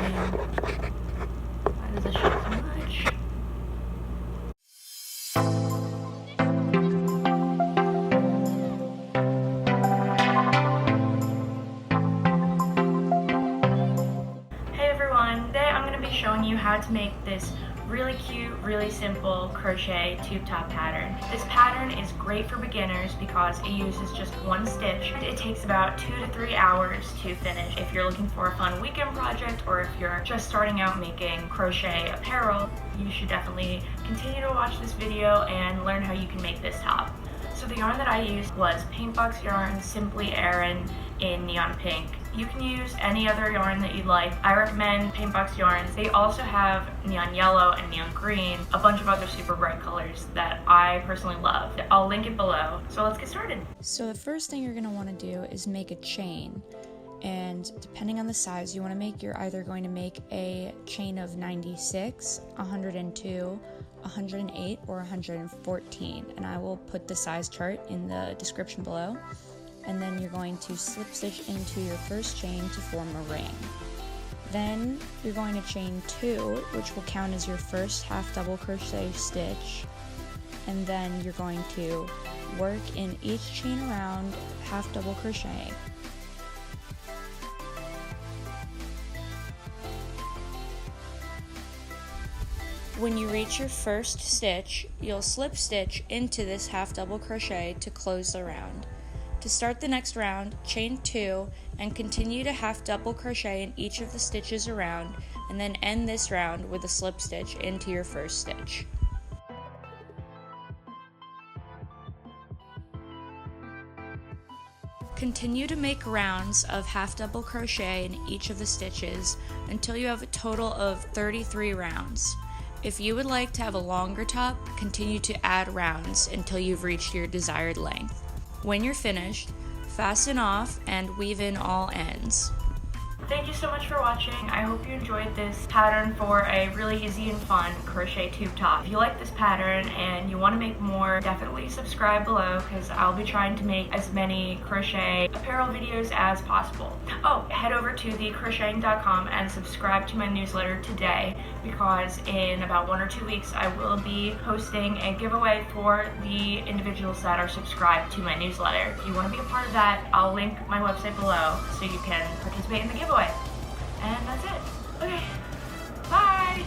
Why does it show so much? Hey everyone, today I'm going to be showing you how to make this really cute, really simple crochet tube top pattern. This pattern is great for beginners because it uses just one stitch. It takes about 2 to 3 hours to finish. If you're looking for a fun weekend project or if you're just starting out making crochet apparel, you should definitely continue to watch this video and learn how you can make this top. So the yarn that I used was Paintbox yarn, Simply Aran in neon pink. You can use any other yarn that you'd like. I recommend Paintbox yarns. They also have neon yellow and neon green, a bunch of other super bright colors that I personally love. I'll link it below. So let's get started. So the first thing you're going to want to do is make a chain. And depending on the size you want to make, you're either going to make a chain of 96, 102, 108, or 114. And I will put the size chart in the description below. And then you're going to slip stitch into your first chain to form a ring. Then you're going to chain 2, which will count as your first half double crochet stitch. And then you're going to work in each chain around half double crochet. When you reach your first stitch, you'll slip stitch into this half double crochet to close the round. To start the next round, chain 2 and continue to half double crochet in each of the stitches around, and then end this round with a slip stitch into your first stitch. Continue to make rounds of half double crochet in each of the stitches until you have a total of 33 rounds. If you would like to have a longer top, continue to add rounds until you've reached your desired length. When you're finished, fasten off and weave in all ends. Thank you so much for watching. I hope you enjoyed this pattern for a really easy and fun crochet tube top. If you like this pattern and you want to make more, definitely subscribe below because I'll be trying to make as many crochet apparel videos as possible. Oh, head over to thecrocheting.com and subscribe to my newsletter today because in about 1 or 2 weeks I will be posting a giveaway for the individuals that are subscribed to my newsletter. If you want to be a part of that, I'll link my website below so you can participate in the giveaway. And that's it. Okay, bye!